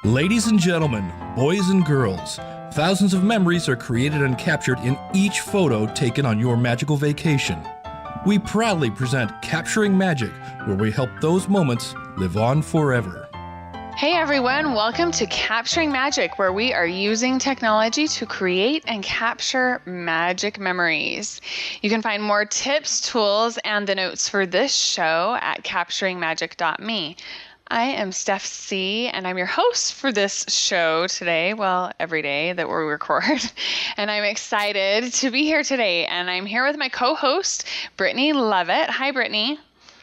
Ladies and gentlemen, boys and girls, thousands of memories are created and captured in each photo taken on your magical vacation. We proudly present Capturing Magic, where we help those moments live on forever. Hey everyone, welcome to Capturing Magic, where we are using technology to create and capture magic memories. You can find more tips, tools, and the notes for this show at capturingmagic.me. I am Steph C, and I'm your host for this show today, well, every day that we record. And I'm excited to be here today, and I'm here with my co-host, Brittney Leavitt. Hi, Brittney.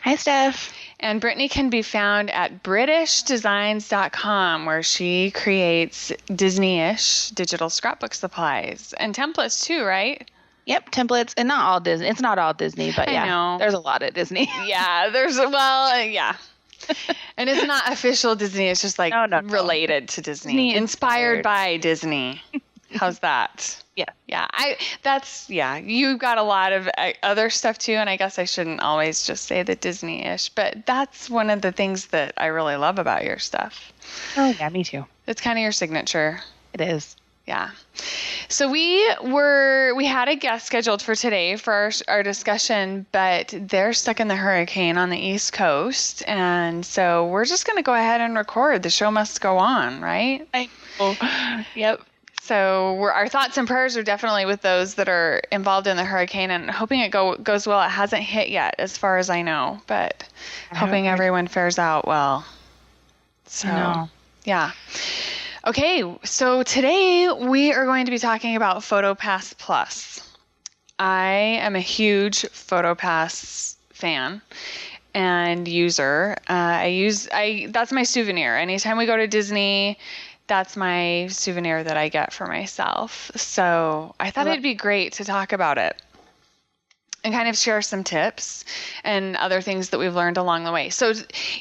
Hi, Steph. And Brittney can be found at BritishDesigns.com, where she creates Disney-ish digital scrapbook supplies and templates too, right? Yep, templates, and not all Disney. It's not all Disney, but yeah, there's a lot at Disney. Yeah, yeah. And it's not official Disney. It's just like related to Disney. Inspired by Disney. How's that? Yeah. Yeah. You've got a lot of other stuff too. And I guess I shouldn't always just say the Disney-ish, but that's one of the things that I really love about your stuff. Oh yeah, me too. It's kind of your signature. It is. Yeah. So we had a guest scheduled for today for our discussion, but they're stuck in the hurricane on the East Coast. And so we're just going to go ahead and record. The show must go on, right? Yep. So our thoughts and prayers are definitely with those that are involved in the hurricane, and hoping it goes well. It hasn't hit yet, as far as I know, but hoping everyone fares out well. So, yeah. Okay, so today we are going to be talking about PhotoPass Plus. I am a huge PhotoPass fan and user. That's my souvenir. Anytime we go to Disney, that's my souvenir that I get for myself. So I thought it'd be great to talk about it and kind of share some tips and other things that we've learned along the way. So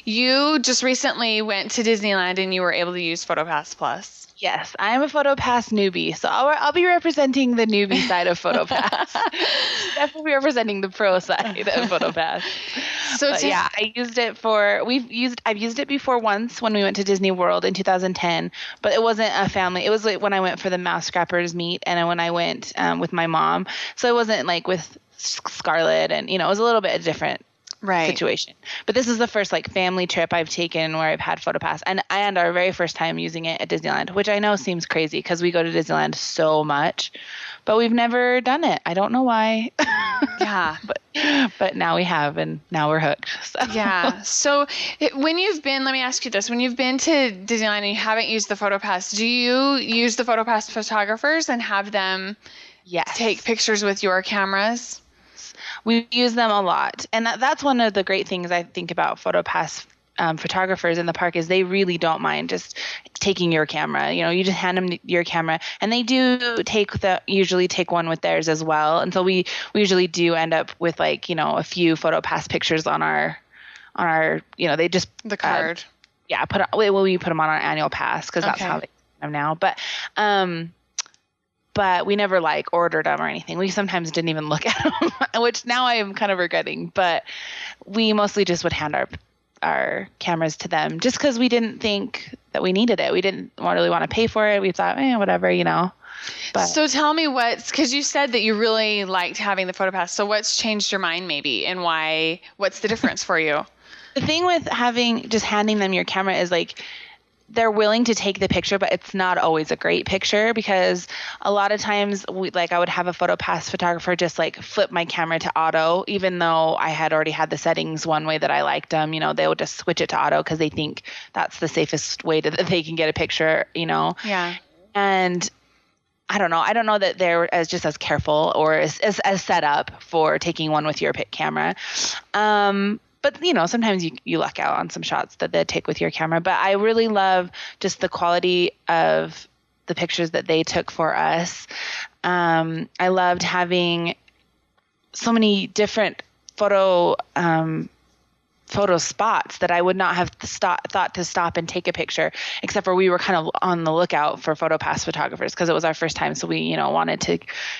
you just recently went to Disneyland and you were able to use PhotoPass Plus. Yes, I am a PhotoPass newbie, so I'll be representing the newbie side of PhotoPass. Definitely representing the pro side of PhotoPass. I used it I've used it before once when we went to Disney World in 2010, but it wasn't a family. It was like when I went for the Mouse Scrappers meet, and when I went with my mom. So it wasn't like with Scarlett, and it was a little bit a different situation. But this is the first family trip I've taken where I've had PhotoPass, and our very first time using it at Disneyland, which I know seems crazy because we go to Disneyland so much, but we've never done it. I don't know why. Yeah. But now we have, and now we're hooked. So. Yeah. So let me ask you this, when you've been to Disneyland and you haven't used the PhotoPass, do you use the PhotoPass photographers and have them take pictures with your cameras? We use them a lot. And that's one of the great things I think about PhotoPass photographers in the park is they really don't mind just taking your camera. You just hand them your camera, and they do usually take one with theirs as well. And so we usually do end up with a few PhotoPass pictures on our they just the card. We put them on our annual pass because that's how they do them now. But we never ordered them or anything. We sometimes didn't even look at them, which now I am kind of regretting. But we mostly just would hand our cameras to them just because we didn't think that we needed it. We didn't really want to pay for it. We thought, whatever, But, so tell me because you said that you really liked having the PhotoPass. So what's changed your mind maybe, and why? What's the difference for you? The thing with handing them your camera is they're willing to take the picture, but it's not always a great picture because a lot of times I would have a PhotoPass photographer just flip my camera to auto, even though I had already had the settings one way that I liked them. They would just switch it to auto because they think that's the safest way that they can get a picture, Yeah. And I don't know that they're as careful or as set up for taking one with your camera. But, sometimes you luck out on some shots that they take with your camera. But I really love just the quality of the pictures that they took for us. I loved having so many different photo photo spots that I would not have thought to stop and take a picture, except for we were kind of on the lookout for PhotoPass photographers because it was our first time. So we, wanted to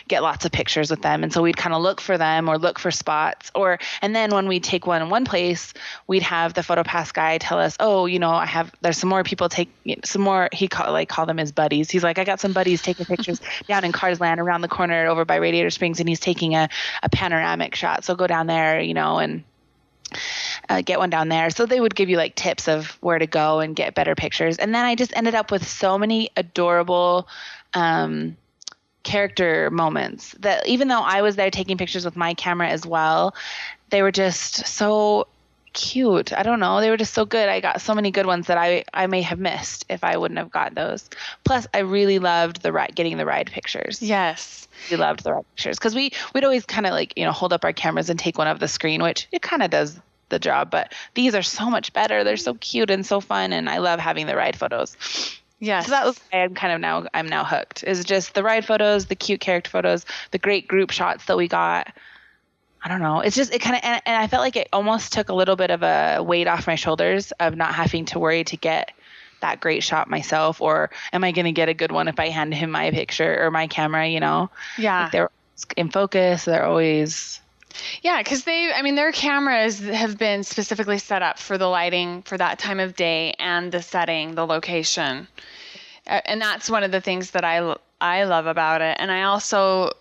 get lots of pictures with them. And so we'd kind of look for them or look for spots and then when we'd take one in one place, we'd have the PhotoPass guy tell us, oh, there's some more people some more, call them his buddies. He's like, I got some buddies taking pictures down in Carsland around the corner over by Radiator Springs. And he's taking a panoramic shot. So go down there, and get one down there. So they would give you like tips of where to go and get better pictures. And then I just ended up with so many adorable character moments that even though I was there taking pictures with my camera as well, they were just so cute. I don't know. They were just so good. I got so many good ones that I may have missed if I wouldn't have got those. Plus, I really loved getting the ride pictures. Yes. We loved the ride pictures because we'd always kind of hold up our cameras and take one of the screen, which it kind of does the job. But these are so much better. They're so cute and so fun, and I love having the ride photos. Yes. So that was I'm now hooked. Is just the ride photos, the cute character photos, the great group shots that we got. I don't know. It's just, it kind of, and I felt like it almost took a little bit of a weight off my shoulders of not having to worry to get that great shot myself, or am I going to get a good one if I hand him my picture or my camera, Yeah. Like they're in focus. They're always. Yeah, because their cameras have been specifically set up for the lighting for that time of day and the setting, the location. And that's one of the things that I love about it. And I also,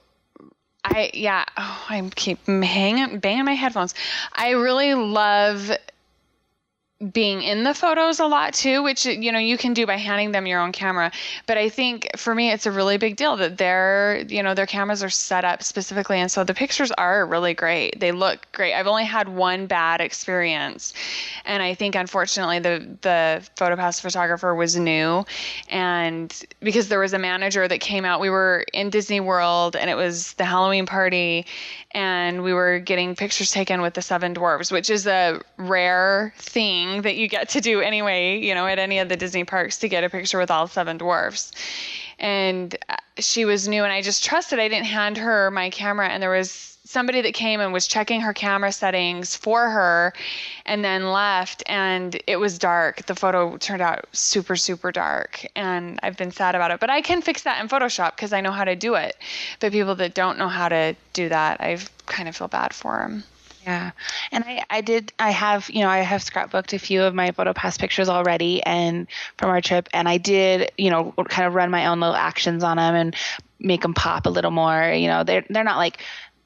I keep banging my headphones. I really love being in the photos a lot too, which, you can do by handing them your own camera. But I think for me, it's a really big deal that their cameras are set up specifically. And so the pictures are really great. They look great. I've only had one bad experience. And I think, unfortunately, the PhotoPass photographer was new. And because there was a manager that came out, we were in Disney World and it was the Halloween party. And we were getting pictures taken with the 7 dwarves, which is a rare thing that you get to do anyway, at any of the Disney parks, to get a picture with all 7 dwarfs. And she was new and I just trusted. I didn't hand her my camera, and there was somebody that came and was checking her camera settings for her and then left, and it was dark. The photo turned out super, super dark, and I've been sad about it. But I can fix that in Photoshop because I know how to do it. But people that don't know how to do that, I kind of feel bad for them. Yeah. And I have scrapbooked a few of my PhotoPass pictures already and from our trip. And I did, kind of run my own little actions on them and make them pop a little more. They're not like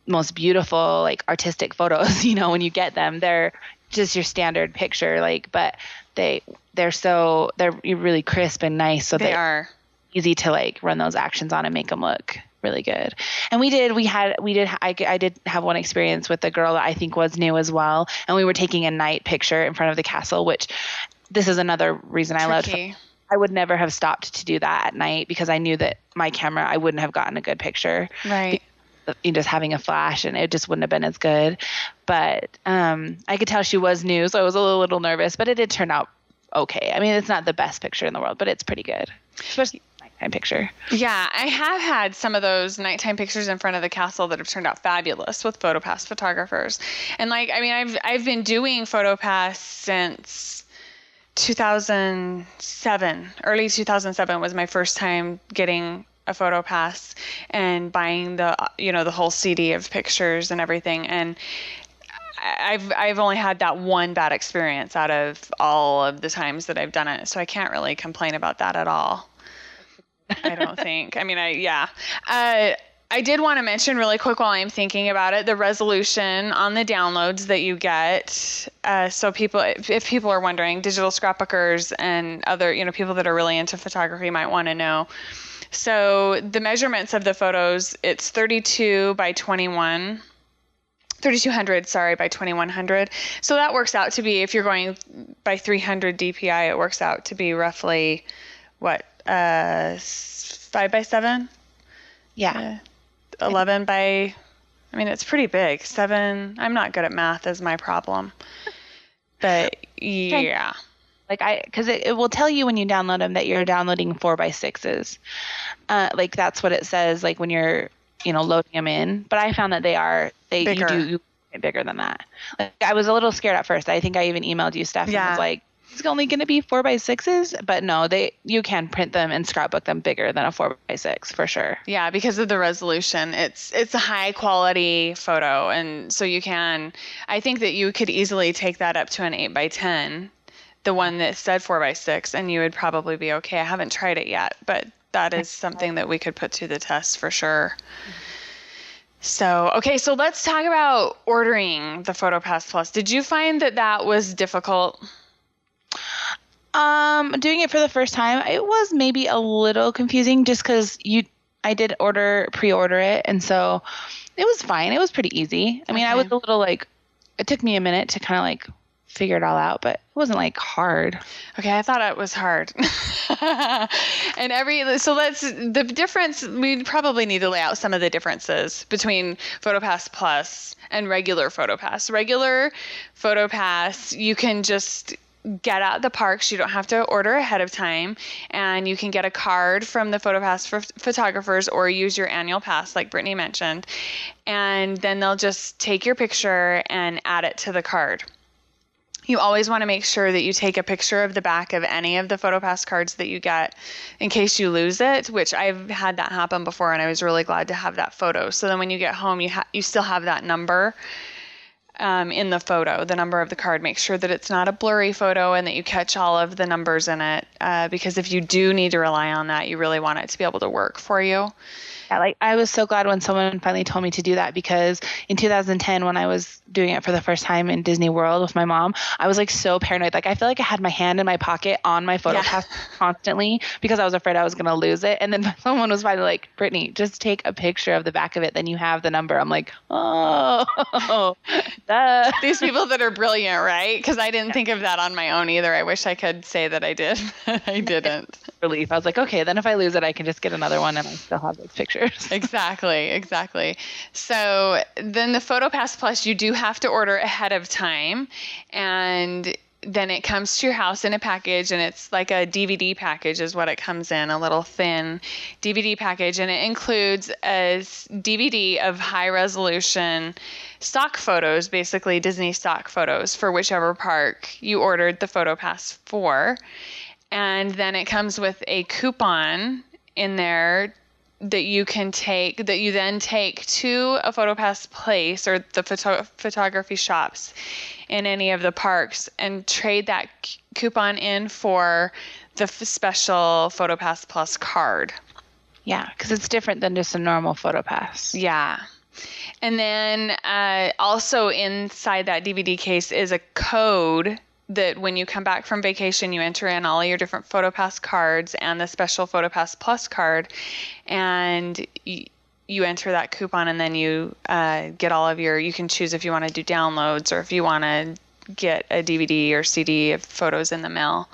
most beautiful, like artistic photos, when you get them. They're just your standard picture, but they're really crisp and nice. So they are easy to run those actions on and make them look really good. And I did have one experience with a girl that I think was new as well. And we were taking a night picture in front of the castle, which this is another reason I loved. I would never have stopped to do that at night because I knew that my camera, I wouldn't have gotten a good picture. Right. Just having a flash, and it just wouldn't have been as good. But I could tell she was new, so I was a little nervous, but it did turn out okay. It's not the best picture in the world, but it's pretty good, especially nighttime picture. Yeah, I have had some of those nighttime pictures in front of the castle that have turned out fabulous with PhotoPass photographers. And I've been doing PhotoPass since 2007. Early 2007 was my first time getting a PhotoPass and buying the whole CD of pictures and everything. And I've only had that one bad experience out of all of the times that I've done it. So I can't really complain about that at all. I don't think. I did want to mention really quick while I'm thinking about it, the resolution on the downloads that you get. So if people are wondering, digital scrapbookers and other, people that are really into photography might want to know. So the measurements of the photos, it's 3200 by 2100. So that works out to be, if you're going by 300 DPI, it works out to be roughly, 5x7? Yeah. 11 by, it's pretty big. 7, I'm not good at math is my problem. But yeah. Because it will tell you when you download them that you're downloading 4x6s. That's what it says, when you're, loading them in. But I found that they bigger. You do bigger than that. Like, I was a little scared at first. I think I even emailed you, Steph, and was like, it's only going to be 4x6s, but no, you can print them and scrapbook them bigger than a 4x6 for sure. Yeah, because of the resolution. It's a high quality photo, and so I think that you could easily take that up to an 8x10, the one that said 4x6, and you would probably be okay. I haven't tried it yet, but that is something that we could put to the test for sure. So, okay, so let's talk about ordering the PhotoPass Plus. Did you find that was difficult? Doing it for the first time, it was maybe a little confusing just because I did pre-order it, and so it was fine. It was pretty easy. I mean, I was a little it took me a minute to kind of figure it all out, but it wasn't hard. Okay, I thought it was hard. And the difference, we probably need to lay out some of the differences between PhotoPass Plus and regular PhotoPass. Regular PhotoPass, you can just get at the parks. You don't have to order ahead of time, and you can get a card from the PhotoPass photographers or use your annual pass like Brittney mentioned, and then they'll just take your picture and add it to the card. You always want to make sure that you take a picture of the back of any of the PhotoPass cards that you get in case you lose it, which I've had that happen before, and I was really glad to have that photo. So then when you get home, you still have that number in the photo, the number of the card. Make sure that it's not a blurry photo and that you catch all of the numbers in it, because if you do need to rely on that, you really want it to be able to work for you. Yeah, I was so glad when someone finally told me to do that, because in 2010, when I was doing it for the first time in Disney World with my mom, I was so paranoid. I feel like I had my hand in my pocket on my PhotoPass constantly because I was afraid I was going to lose it. And then someone was finally like, Brittney, just take a picture of the back of it. Then you have the number. I'm like, oh, duh. These people that are brilliant, right? Because I didn't think of that on my own either. I wish I could say that I did, but I didn't. Relief. I was like, okay, then if I lose it, I can just get another one and I still have those pictures. Exactly. So then the PhotoPass Plus, you do have to order ahead of time, and then it comes to your house in a package, and it's like a DVD package is what it comes in, a little thin DVD package, and it includes a DVD of high resolution stock photos, basically Disney stock photos for whichever park you ordered the PhotoPass for. And then it comes with a coupon in there that you then take to a PhotoPass place or the photography shops in any of the parks and trade that coupon in for the special PhotoPass Plus card. Yeah, because it's different than just a normal PhotoPass. Yeah. And then also inside that DVD case is a code that when you come back from vacation, you enter in all your different PhotoPass cards and the special PhotoPass Plus card, and you enter that coupon, and then you get all of you can choose if you want to do downloads or if you want to get a DVD or CD of photos in the mail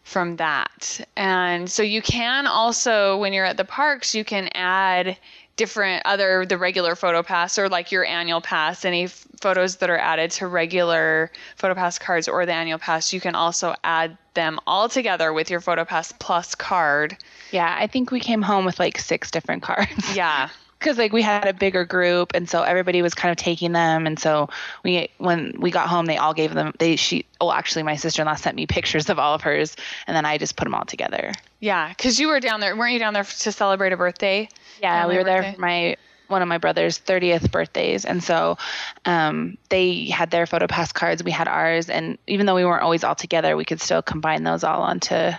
from that. And so you can also, when you're at the parks, you can add the regular PhotoPass or your annual pass, any photos that are added to regular PhotoPass cards or the annual pass, you can also add them all together with your PhotoPass Plus card. Yeah, I think we came home with 6 different cards. Yeah. Because we had a bigger group, and so everybody was kind of taking them, and so when we got home, they all gave them. Actually, my sister-in-law sent me pictures of all of hers, and then I just put them all together. Yeah, because you were down there, weren't you down there to celebrate a birthday? Yeah, we were there for one of my brother's 30th birthdays, and so they had their PhotoPass cards, we had ours, and even though we weren't always all together, we could still combine those all onto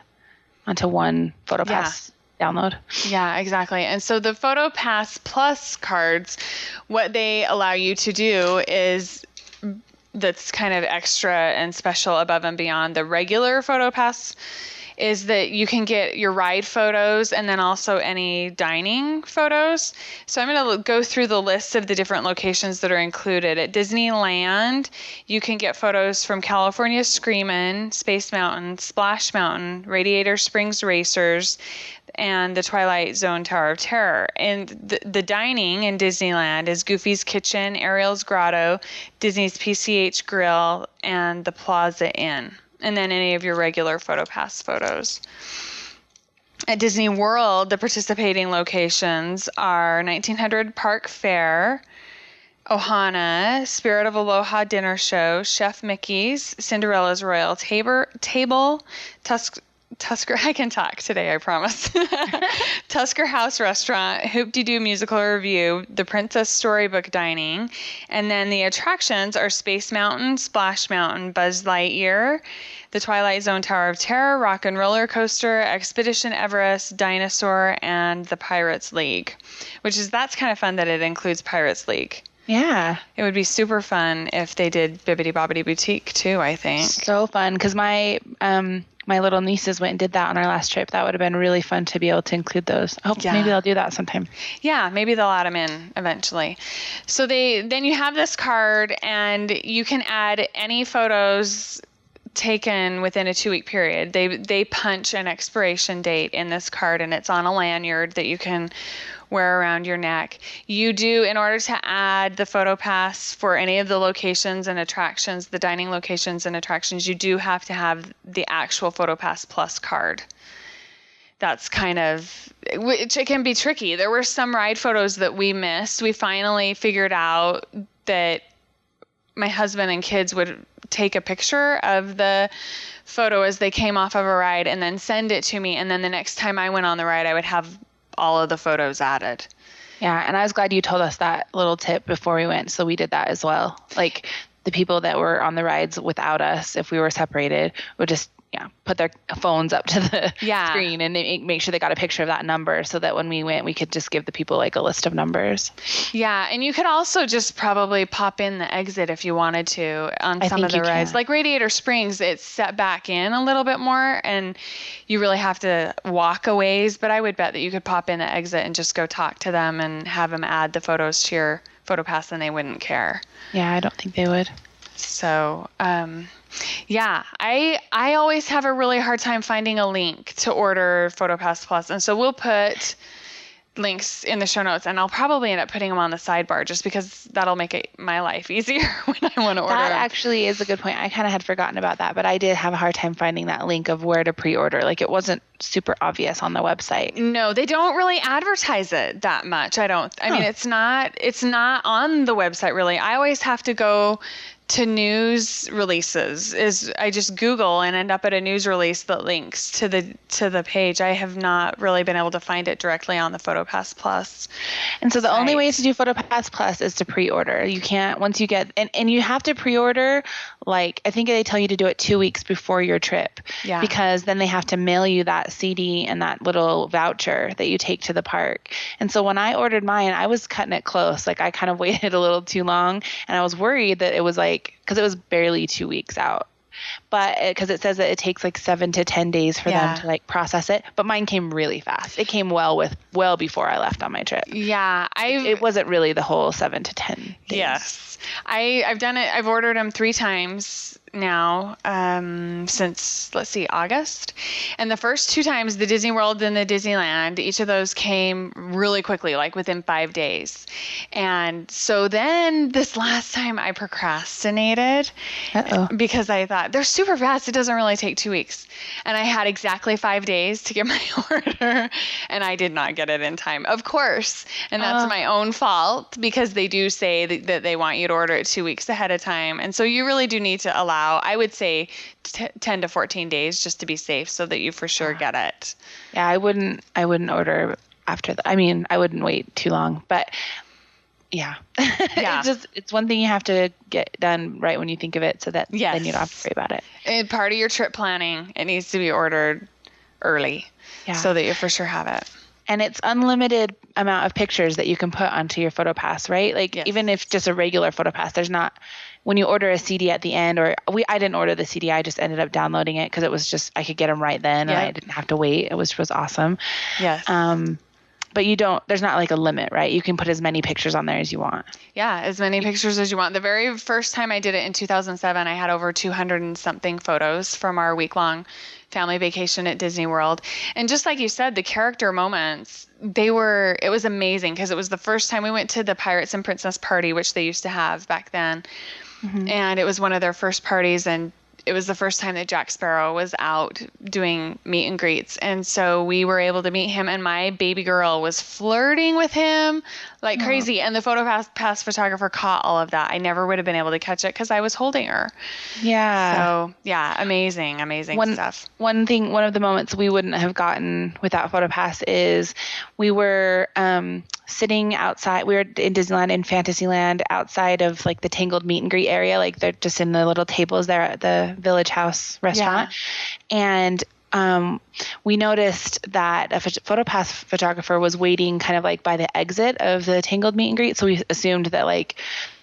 one PhotoPass. Download. Yeah, exactly. And so the PhotoPass Plus cards, what they allow you to do is that's kind of extra and special above and beyond the regular PhotoPass is that you can get your ride photos and then also any dining photos. So I'm going to go through the list of the different locations that are included. At Disneyland, you can get photos from California Screamin', Space Mountain, Splash Mountain, Radiator Springs Racers, and the Twilight Zone Tower of Terror. And the dining in Disneyland is Goofy's Kitchen, Ariel's Grotto, Disney's PCH Grill, and the Plaza Inn. And then any of your regular PhotoPass photos. At Disney World, the participating locations are 1900 Park Fair, Ohana, Spirit of Aloha Dinner Show, Chef Mickey's, Cinderella's Royal Table, Tusker, I can talk today, I promise. Tusker House Restaurant, Hoop-de-Doo Musical Review, The Princess Storybook Dining, and then the attractions are Space Mountain, Splash Mountain, Buzz Lightyear, the Twilight Zone Tower of Terror, Rock and Roller Coaster, Expedition Everest, Dinosaur, and the Pirates League, that's kind of fun that it includes Pirates League. Yeah. It would be super fun if they did Bibbidi Bobbidi Boutique too, I think. So fun, because my little nieces went and did that on our last trip. That would have been really fun to be able to include those. I hope maybe they'll do that sometime. Yeah, maybe they'll add them in eventually. So then you have this card, and you can add any photos taken within a 2-week period. They punch an expiration date in this card, and it's on a lanyard that you can wear around your neck. You do, in order to add the PhotoPass for any of the locations and attractions, the dining locations and attractions, you do have to have the actual PhotoPass Plus card. That's it can be tricky. There were some ride photos that we missed. We finally figured out that my husband and kids would take a picture of the photo as they came off of a ride and then send it to me. And then the next time I went on the ride, I would have all of the photos added. Yeah, and I was glad you told us that little tip before we went, so we did that as well. Like, the people that were on the rides without us, if we were separated, would just put their phones up to the screen and make sure they got a picture of that number, so that when we went, we could just give the people like a list of numbers. Yeah, and you could also just probably pop in the exit if you wanted to on some of the rides. Like Radiator Springs, it's set back in a little bit more, and you really have to walk a ways, but I would bet that you could pop in the exit and just go talk to them and have them add the photos to your PhotoPass, and they wouldn't care. Yeah, I don't think they would. So, I always have a really hard time finding a link to order PhotoPass Plus. And so we'll put links in the show notes, and I'll probably end up putting them on the sidebar just because that'll make my life easier when I want to order That them. actually is a good point. I kind of had forgotten about that, but I did have a hard time finding that link of where to pre-order. Like, it wasn't super obvious on the website. No, they don't really advertise it that much. I mean, it's not on the website really. I always have to go to news releases. I just Google and end up at a news release that links to the page. I have not really been able to find it directly on the PhotoPass Plus. And so the only way to do PhotoPass Plus is to pre-order. You can't, once you get, and you have to pre-order, like, I think they tell you to do it 2 weeks before your trip. Yeah. Because then they have to mail you that CD and that little voucher that you take to the park. And so when I ordered mine, I was cutting it close. Like, I kind of waited a little too long, and I was worried that it was because it was barely 2 weeks out. But because it says that it takes like 7 to 10 days for them to like process it. But mine came really fast. It came well before I left on my trip. Yeah. It wasn't really the whole 7 to 10 days. Yes. I've done it. I've ordered them 3 times now since, let's see, August. And the first 2 times, the Disney World and the Disneyland, each of those came really quickly, like within 5 days. And so then this last time I procrastinated because I thought they're super fast. It doesn't really take 2 weeks. And I had exactly 5 days to get my order, and I did not get it in time, of course. And that's my own fault, because they do say that they want you to order it 2 weeks ahead of time. And so you really do need to allow, I would say, 10 to 14 days just to be safe, so that you for sure get it. Yeah, I wouldn't order after that. I mean, I wouldn't wait too long, but yeah. It's one thing you have to get done right when you think of it, so that then you don't have to worry about it. And part of your trip planning, it needs to be ordered early so that you for sure have it. And it's unlimited amount of pictures that you can put onto your PhotoPass, right? Like, even if just a regular PhotoPass, there's not, when you order a CD at the end, I didn't order the CD. I just ended up downloading it because it was just, I could get them right then and I didn't have to wait. It was awesome. Yes. But there's not like a limit, right? You can put as many pictures on there as you want. Yeah, as many pictures as you want. The very first time I did it in 2007, I had over 200 and something photos from our week-long family vacation at Disney World. And just like you said, the character moments, it was amazing, because it was the first time we went to the Pirates and Princess party, which they used to have back then. Mm-hmm. And it was one of their first parties, and it was the first time that Jack Sparrow was out doing meet and greets. And so we were able to meet him, and my baby girl was flirting with him like crazy. And the PhotoPass photographer caught all of that. I never would have been able to catch it because I was holding her. Yeah. So yeah, amazing stuff. One of the moments we wouldn't have gotten without PhotoPass is we were sitting outside. We were in Disneyland, in Fantasyland, outside of like the Tangled meet and greet area. Like they're just in the little tables there at the Village House restaurant. Yeah. And we noticed that a PhotoPass photographer was waiting kind of like by the exit of the Tangled meet and greet. So we assumed that like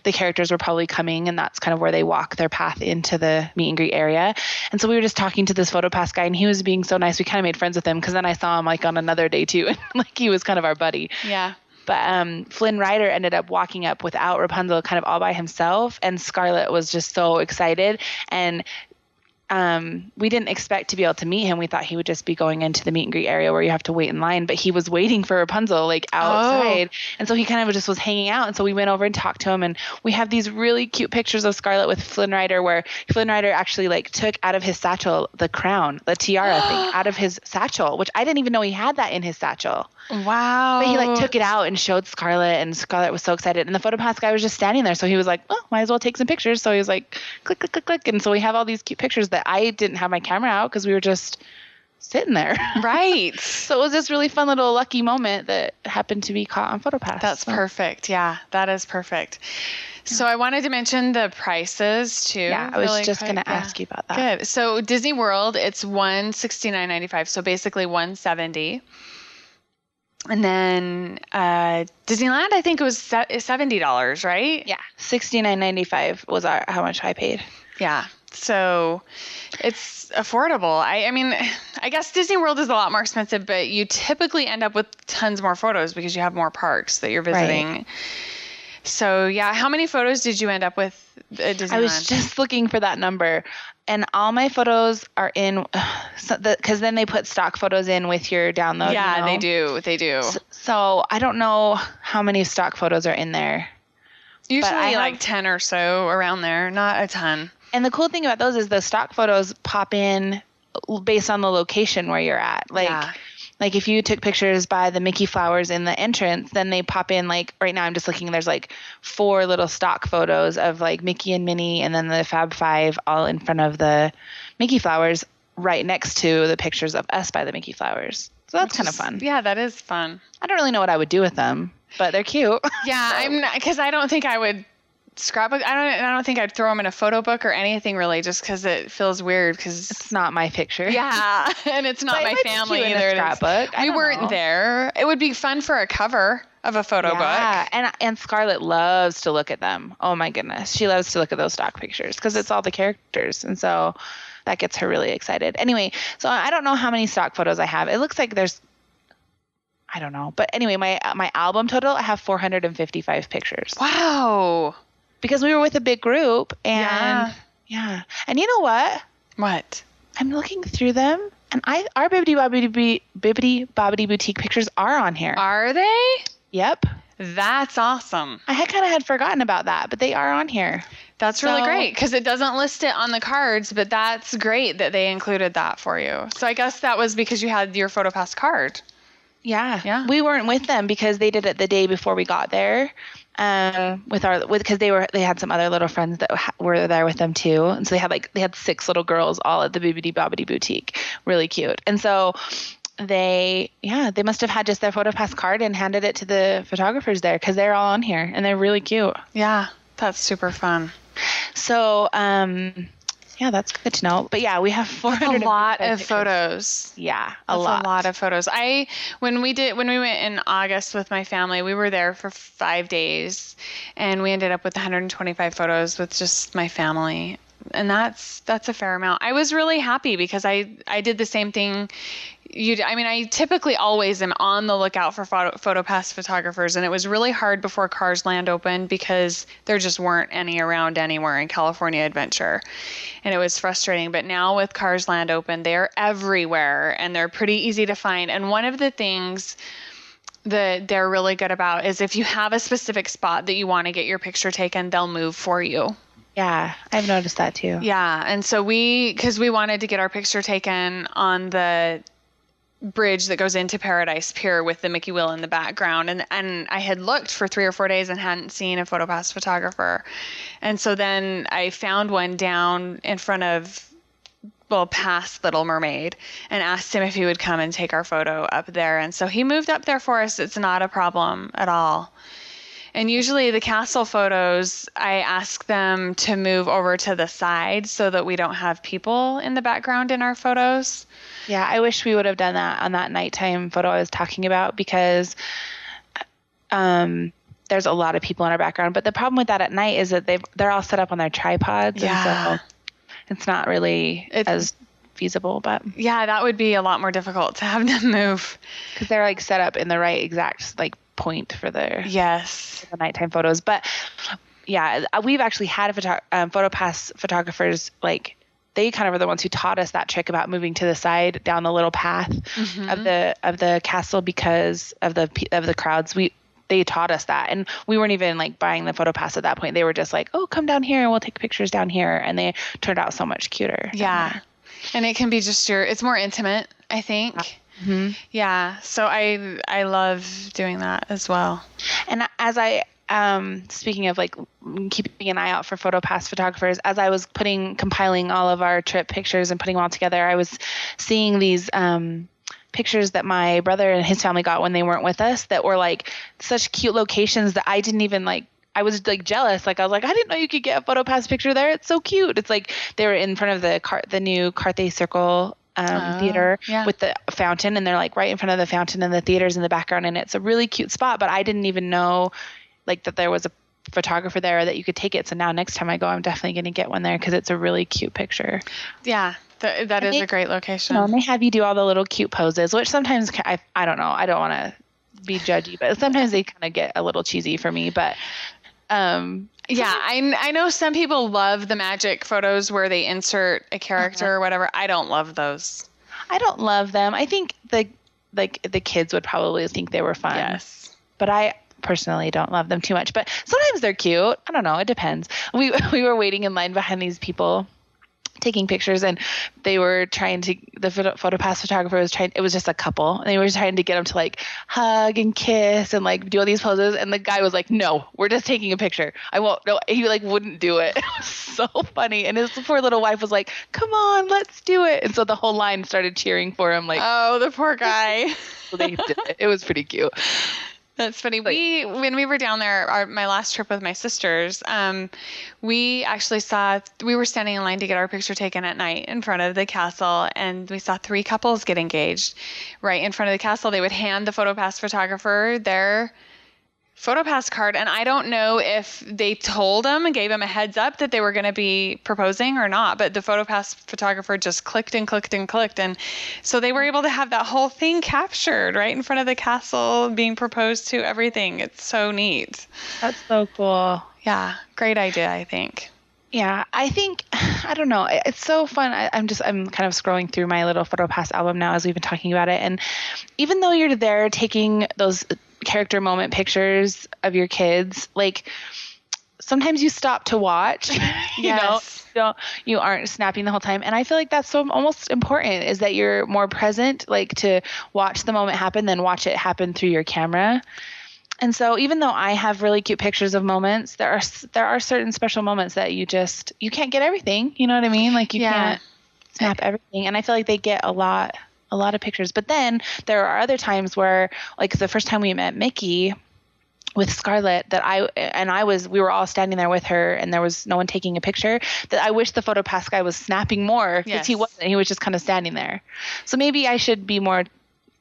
the characters were probably coming, and that's kind of where they walk their path into the meet and greet area. And so we were just talking to this PhotoPass guy, and he was being so nice. We kind of made friends with him because then I saw him like on another day too. And like he was kind of our buddy. Yeah. But Flynn Rider ended up walking up without Rapunzel, kind of all by himself. And Scarlett was just so excited. And we didn't expect to be able to meet him. We thought he would just be going into the meet and greet area where you have to wait in line, but he was waiting for Rapunzel like outside. And so he kind of just was hanging out. And so we went over and talked to him, and we have these really cute pictures of Scarlett with Flynn Rider, where Flynn Rider actually like took out of his satchel the crown, the tiara thing out of his satchel, which I didn't even know he had that in his satchel. Wow. But he like took it out and showed Scarlett, and Scarlett was so excited. And the PhotoPass guy was just standing there. So he was like, oh, might as well take some pictures. So he was like, click, click, click, click. And so we have all these cute pictures that I didn't have my camera out because we were just sitting there. Right. So it was this really fun little lucky moment that happened to be caught on PhotoPass. That's perfect. Yeah, that is perfect. So I wanted to mention the prices too. Yeah, I was just going to ask you about that. Good. So Disney World, it's $169.95. So basically $170. And then Disneyland, I think it was $70, right? Yeah, $69.95 was how much I paid. Yeah, so it's affordable. I mean, I guess Disney World is a lot more expensive, but you typically end up with tons more photos because you have more parks that you're visiting. Right. So yeah, how many photos did you end up with at Disneyland? I was just looking for that number. And all my photos are in, because then they put stock photos in with your download. Yeah, you know? They do. So I don't know how many stock photos are in there. Usually like 10 or so around there, not a ton. And the cool thing about those is the stock photos pop in based on the location where you're at. Like if you took pictures by the Mickey flowers in the entrance, then they pop in like right now I'm just looking, there's like 4 little stock photos of like Mickey and Minnie and then the Fab Five all in front of the Mickey flowers right next to the pictures of us by the Mickey flowers. So that's kind of fun. Yeah, that is fun. I don't really know what I would do with them, but they're cute. Yeah, because I don't think I would scrapbook. I don't think I'd throw them in a photo book or anything really, just because it feels weird. Because it's not my picture. Yeah, and it's not my family either. Scrapbook. We weren't there. It would be fun for a cover of a photo book. Yeah, and Scarlett loves to look at them. Oh my goodness, she loves to look at those stock pictures because it's all the characters, and so that gets her really excited. Anyway, so I don't know how many stock photos I have. It looks like I don't know, but anyway, my album total, I have 455 pictures. Wow. Because we were with a big group, and yeah. And you know what? What? I'm looking through them, and our Bibbidi Bobbidi Boutique pictures are on here. Are they? Yep. That's awesome. I kind of had forgotten about that, but they are on here. That's really great because it doesn't list it on the cards, but that's great that they included that for you. So I guess that was because you had your PhotoPass card. Yeah. We weren't with them because they did it the day before we got there. Because they had some other little friends that were there with them too, and so they had 6 little girls all at the Bibbidi Bobbidi Boutique, really cute. And so they must have had just their PhotoPass card and handed it to the photographers there because they're all on here and they're really cute. Yeah, that's super fun. So yeah, that's good to know. But yeah, we have 400. A lot of photos. Yeah, a lot of photos. When we went in August with my family, we were there for 5 days, and we ended up with 125 photos with just my family, and that's a fair amount. I was really happy because I did the same thing. I typically always am on the lookout for PhotoPass photographers, and it was really hard before Cars Land opened because there just weren't any around anywhere in California Adventure, and it was frustrating. But now with Cars Land open, they're everywhere, and they're pretty easy to find. And one of the things that they're really good about is if you have a specific spot that you want to get your picture taken, they'll move for you. Yeah, I've noticed that too. Yeah, and so because we wanted to get our picture taken on the bridge that goes into Paradise Pier with the Mickey wheel in the background, and I had looked for 3 or 4 days and hadn't seen a PhotoPass photographer, and so then I found one down in front of, well, past Little Mermaid, and asked him if he would come and take our photo up there, and so he moved up there for us. It's not a problem at all. And usually the castle photos, I ask them to move over to the side so that we don't have people in the background in our photos. Yeah, I wish we would have done that on that nighttime photo I was talking about, because there's a lot of people in our background. But the problem with that at night is that they're all set up on their tripods. Yeah. And so it's not really as feasible. But yeah, that would be a lot more difficult to have them move. Because they're like set up in the right exact point for the nighttime photos. But yeah, we've actually had PhotoPass photographers, they kind of were the ones who taught us that trick about moving to the side down the little path of the castle because of the crowds. They taught us that, and we weren't even buying the PhotoPass at that point. They were just like, "Oh, come down here and we'll take pictures down here," and they turned out so much cuter. Yeah, and it can be just it's more intimate, I think. Mm-hmm. Yeah, so I love doing that as well. And as I speaking of keeping an eye out for PhotoPass photographers, as I was compiling all of our trip pictures and putting them all together, I was seeing these pictures that my brother and his family got when they weren't with us that were such cute locations that I didn't even I was jealous. I was I didn't know you could get a PhotoPass picture there. It's so cute. It's they were in front of the new Carthay Circle theater with the fountain, and they're right in front of the fountain, and the theater's in the background, and it's a really cute spot. But I didn't even know that there was a photographer there that you could take it. So now next time I go, I'm definitely going to get one there because it's a really cute picture. Yeah, that is a great location. And they have you do all the little cute poses, which sometimes I don't know. I don't want to be judgy, but sometimes they kind of get a little cheesy for me. But yeah, I know some people love the magic photos where they insert a character or whatever. I don't love those. I don't love them. I think the kids would probably think they were fun. Yes. But I personally don't love them too much. But sometimes they're cute. I don't know. It depends. We were waiting in line behind these people taking pictures, and they were trying to, the PhotoPass photographer was trying, it was just a couple, and they were trying to get them to hug and kiss and do all these poses, and the guy was like, "No, we're just taking a picture. I won't." No, he wouldn't do it. It was so funny, and his poor little wife was like, "Come on, let's do it." And so the whole line started cheering for him. Oh, the poor guy. So they did it. It was pretty cute. That's funny. When we were down there, my last trip with my sisters, we actually we were standing in line to get our picture taken at night in front of the castle, and we saw 3 couples get engaged right in front of the castle. They would hand the PhotoPass photographer their PhotoPass card, and I don't know if they told them and gave them a heads up that they were going to be proposing or not, but the PhotoPass photographer just clicked and clicked and clicked, and so they were able to have that whole thing captured right in front of the castle, being proposed to, everything. It's so neat. That's so cool. Yeah, great idea, I think. Yeah, I think, I don't know, it's so fun. I'm kind of scrolling through my little PhotoPass album now as we've been talking about it, and even though you're there taking those character moment pictures of your kids, sometimes you stop to watch. Yes. You aren't snapping the whole time, and I feel that's so almost important, is that you're more present, to watch the moment happen than watch it happen through your camera. And so even though I have really cute pictures of moments, there are certain special moments that you can't get everything, you know what I mean? You can't snap everything, and I feel they get a lot of pictures. But then there are other times where, the first time we met Mickey with Scarlett, we were all standing there with her, and there was no one taking a picture, that I wish the PhotoPass guy was snapping more, because he wasn't. He was just kind of standing there. So maybe I should be more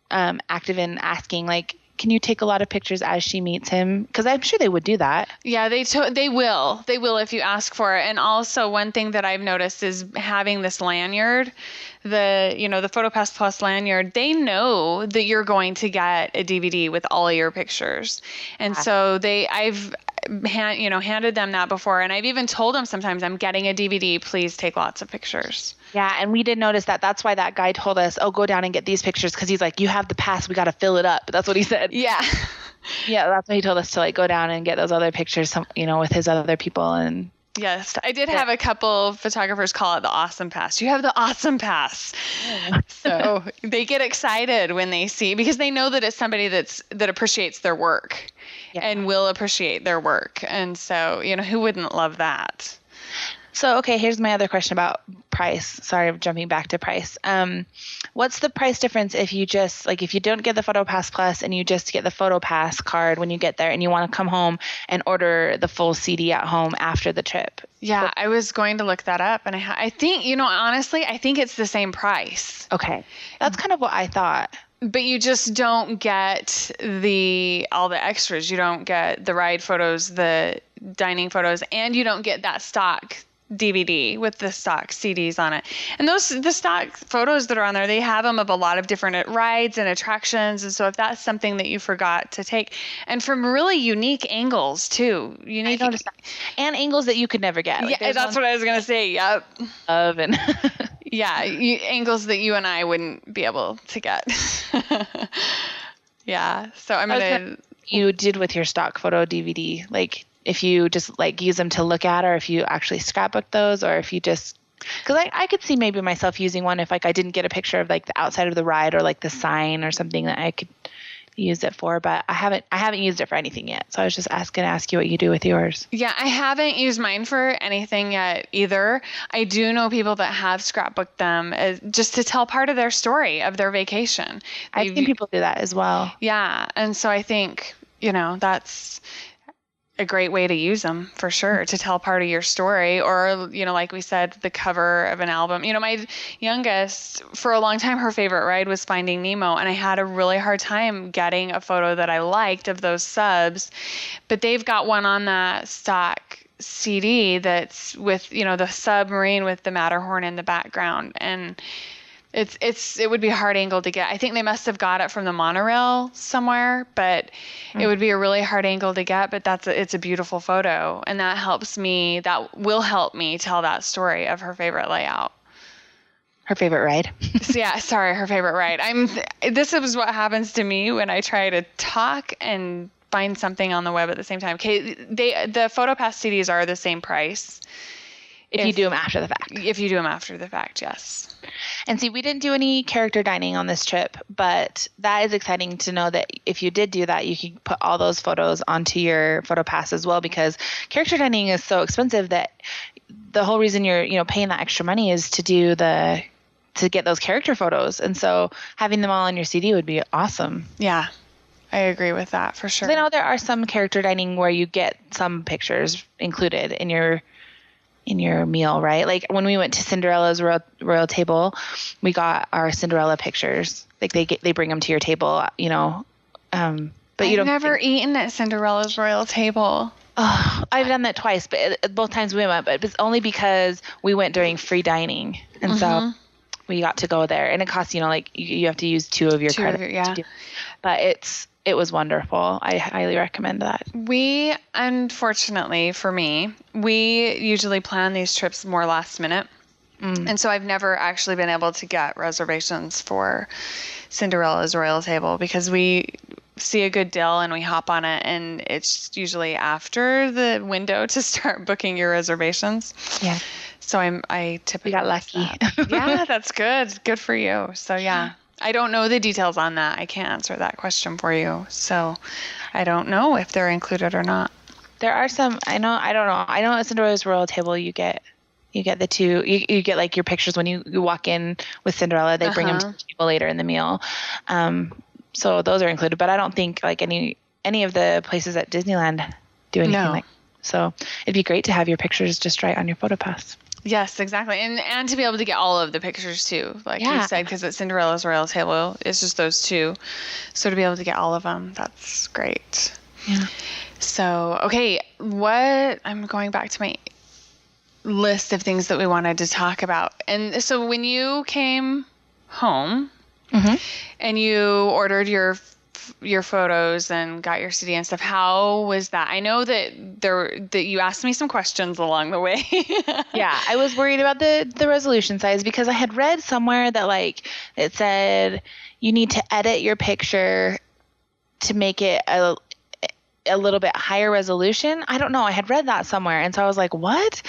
active in asking, can you take a lot of pictures as she meets him? Because I'm sure they would do that. Yeah, they will. They will if you ask for it. And also, one thing that I've noticed is having this lanyard, the PhotoPass Plus lanyard. They know that you're going to get a DVD with all your pictures, and so I've handed them that before, and I've even told them sometimes, I'm getting a DVD. Please take lots of pictures. Yeah, and we did notice that. That's why that guy told us, "Oh, go down and get these pictures," because he's like, "You have the pass, we got to fill it up." That's what he said. Yeah. Yeah, that's why he told us to go down and get those other pictures, with his other people. And Yes, I did have a couple photographers call it the awesome pass. You have the awesome pass. Yeah. So they get excited when they see, because they know that it's somebody that appreciates their work and will appreciate their work. And so, who wouldn't love that? So, okay, here's my other question about price. Sorry, I'm jumping back to price. What's the price difference if you just, if you don't get the PhotoPass Plus and you just get the PhotoPass card when you get there and you want to come home and order the full CD at home after the trip? Yeah, I was going to look that up, and I think, honestly, I think it's the same price. Okay. That's kind of what I thought. But you just don't get all the extras. You don't get the ride photos, the dining photos, and you don't get that stock DVD with the stock CDs on it. And the stock photos that are on there, they have them of a lot of different rides and attractions. And so if that's something that you forgot to take, and from really unique angles too, I noticed that. And angles that you could never get. Yeah, that's what I was going to say. Yep. Yeah, angles that you and I wouldn't be able to get. Yeah. So I'm going to... You did with your stock photo DVD, if you just use them to look at, or if you actually scrapbook those, or if you just, because I could see maybe myself using one if I didn't get a picture of the outside of the ride or the sign or something that I could use it for, but I haven't used it for anything yet. So I was just going to ask you what you do with yours. Yeah, I haven't used mine for anything yet either. I do know people that have scrapbooked them just to tell part of their story of their vacation. I've seen people do that as well. Yeah, and so I think, that's a great way to use them for sure, to tell part of your story, or, like we said, the cover of an album. My youngest, for a long time, her favorite ride was Finding Nemo, and I had a really hard time getting a photo that I liked of those subs, but they've got one on that stock CD that's with, the submarine with the Matterhorn in the background, and it would be a hard angle to get. I think they must have got it from the monorail somewhere, but it would be a really hard angle to get, but it's a beautiful photo. And that will help me tell that story of her favorite layout. Her favorite ride. Her favorite ride. This is what happens to me when I try to talk and find something on the web at the same time. Okay, the PhotoPass CDs are the same price. If you do them after the fact. If you do them after the fact, yes. And see, we didn't do any character dining on this trip, but that is exciting to know that if you did do that, you could put all those photos onto your PhotoPass as well, because character dining is so expensive that the whole reason you're paying that extra money is to get those character photos. And so having them all on your CD would be awesome. Yeah. I agree with that for sure. I know there are some character dining where you get some pictures included in your meal, right? When we went to Cinderella's royal table, we got our Cinderella pictures. They bring them to your table, but I've never eaten at Cinderella's royal table. Oh, I've done that twice, but both times we went, but it's only because we went during free dining, and so we got to go there, and it costs you have to use 2 of your credits. But it was wonderful. I highly recommend that. We, unfortunately for me, we usually plan these trips more last minute. And so I've never actually been able to get reservations for Cinderella's royal table, because we see a good deal and we hop on it, and it's usually after the window to start booking your reservations. Yeah. So I typically got lucky. Yeah, that's good. Good for you. So yeah. I don't know the details on that. I can't answer that question for you. So I don't know if they're included or not. There are some, I don't know. I know at Cinderella's royal table, you get the 2, you get your pictures when you walk in with Cinderella. They bring them to the table later in the meal. So those are included, but I don't think any of the places at Disneyland do anything like that. So it'd be great to have your pictures just right on your PhotoPass. Yes, exactly. And to be able to get all of the pictures too, you said, because at Cinderella's royal table, it's just those 2. So to be able to get all of them, that's great. Yeah. So, okay, I'm going back to my list of things that we wanted to talk about. And so when you came home and you ordered your photos and got your CD and stuff, how was that? I know that you asked me some questions along the way. Yeah, I was worried about the resolution size, because I had read somewhere that it said you need to edit your picture to make it a little bit higher resolution. I don't know. I had read that somewhere. And so I was like, what?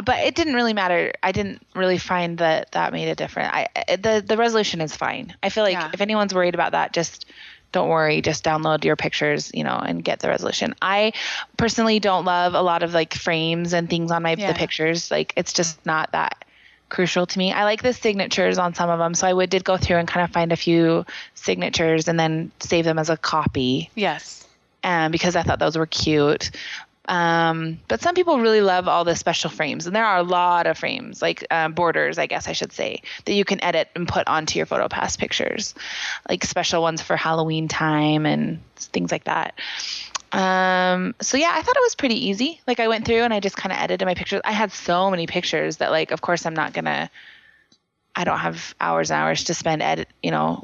But it didn't really matter. I didn't really find that made a difference. The resolution is fine. I feel like if anyone's worried about that, just don't worry. Just download your pictures, and get the resolution. I personally don't love a lot of like frames and things on the pictures. Like it's just not that crucial to me. I like the signatures on some of them. So I did go through and kind of find a few signatures and then save them as a copy. Yes. Because I thought those were cute. But some people really love all the special frames, and there are a lot of frames, like borders, I guess I should say, that you can edit and put onto your PhotoPass pictures, like special ones for Halloween time and things like that. So yeah, I thought it was pretty easy. Like I went through and I just kind of edited my pictures. I had so many pictures that like, of course I don't have hours and hours to spend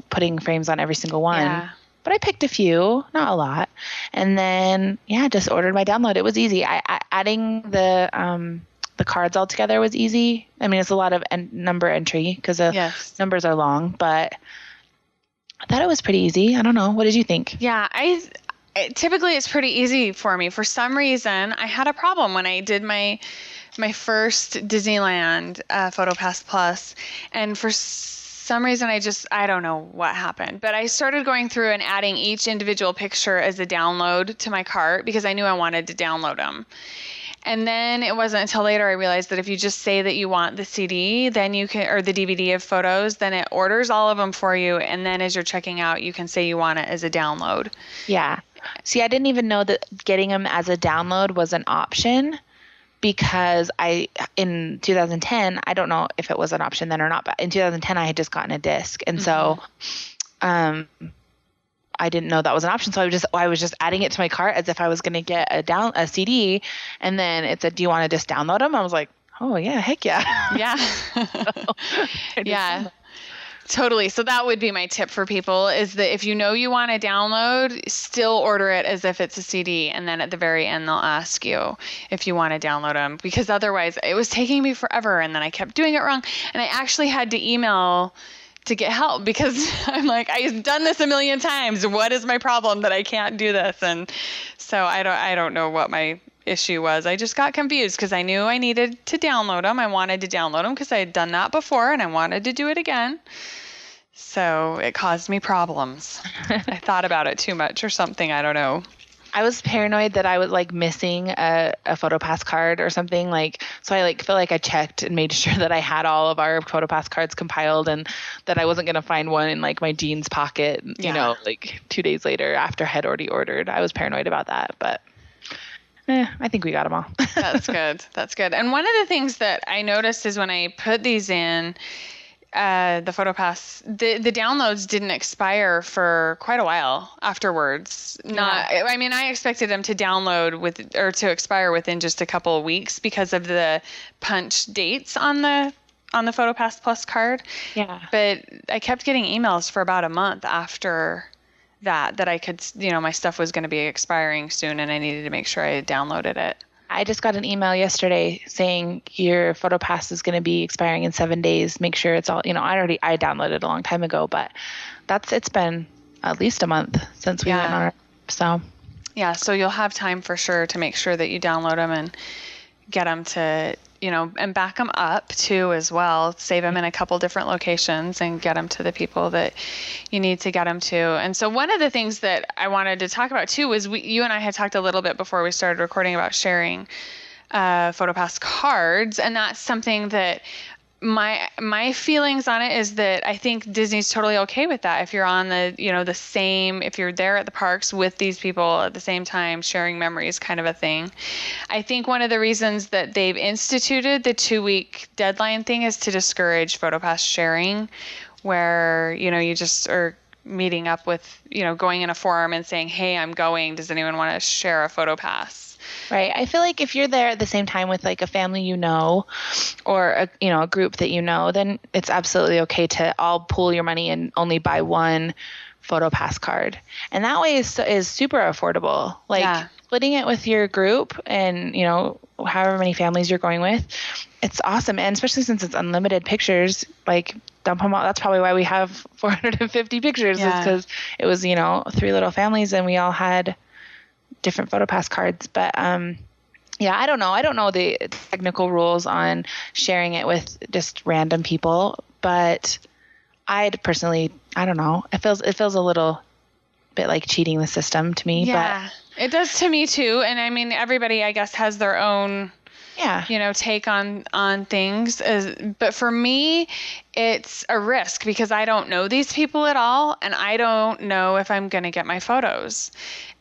putting frames on every single one. Yeah. But I picked a few, not a lot. And then, just ordered my download. It was easy. Adding the cards all together was easy. I mean, it's a lot of number entry because the numbers are long, but I thought it was pretty easy. I don't know. What did you think? Yeah, typically it's pretty easy for me. For some reason, I had a problem when I did my first Disneyland PhotoPass Plus, and for some reason I don't know what happened, but I started going through and adding each individual picture as a download to my cart because I knew I wanted to download them. And then it wasn't until later I realized that if you just say that you want the CD, then you can, or the DVD of photos, then it orders all of them for you. And then as you're checking out, you can say you want it as a download. Yeah. See, I didn't even know that getting them as a download was an option, because in 2010, I don't know if it was an option then or not, but in 2010 I had just gotten a disc. And so, I didn't know that was an option. So I was just adding it to my cart as if I was going to get a CD. And then it said, do you want to just download them? I was like, oh yeah, heck yeah. Yeah. Yeah. Totally. So that would be my tip for people, is that if you know you want to download, still order it as if it's a CD. And then at the very end, they'll ask you if you want to download them, because otherwise it was taking me forever. And then I kept doing it wrong. And I actually had to email to get help because I'm like, I've done this a million times. What is my problem that I can't do this? And so I don't know what my issue was. I just got confused because I knew I needed to download them. I wanted to download them because I had done that before and I wanted to do it again. So it caused me problems. I thought about it too much or something. I don't know. I was paranoid that I was like missing a PhotoPass card or something. So I feel like I checked and made sure that I had all of our PhotoPass cards compiled and that I wasn't going to find one in like my jeans pocket, like 2 days later after I had already ordered. I was paranoid about that, but I think we got them all. That's good. That's good. And one of the things that I noticed is when I put these in, the PhotoPass, the downloads didn't expire for quite a while afterwards. I mean, I expected them to download to expire within just a couple of weeks because of the punch dates on the PhotoPass Plus card. Yeah. But I kept getting emails for about a month after that I could, my stuff was going to be expiring soon and I needed to make sure I had downloaded it. I just got an email yesterday saying your PhotoPass is going to be expiring in 7 days. Make sure it's all, I downloaded a long time ago, but it's been at least a month since we went on our, so. Yeah. So you'll have time for sure to make sure that you download them and get them to, and back them up too as well. Save them in a couple different locations and get them to the people that you need to get them to. And so one of the things that I wanted to talk about too was you and I had talked a little bit before we started recording about sharing PhotoPass cards, and that's something that my feelings on it is that I think Disney's totally okay with that. If you're on if you're there at the parks with these people at the same time, sharing memories kind of a thing. I think one of the reasons that they've instituted the 2-week deadline thing is to discourage PhotoPass sharing, where, you just are meeting up with, going in a forum and saying, hey, I'm going. Does anyone want to share a PhotoPass? Right. I feel like if you're there at the same time with like a family, or a group that then it's absolutely okay to all pool your money and only buy one PhotoPass card. And that way is super affordable. Splitting it with your group and, however many families you're going with, it's awesome. And especially since it's unlimited pictures, dump them all. That's probably why we have 450 pictures, is because it was, 3 little families and we all had different PhotoPass cards. But yeah, I don't know. I don't know the technical rules on sharing it with just random people, but I'd personally, I don't know. It feels a little bit like cheating the system to me. Yeah, but it does to me too. And I mean, everybody, I guess, has their own, take on things. But for me, it's a risk because I don't know these people at all, and I don't know if I'm going to get my photos.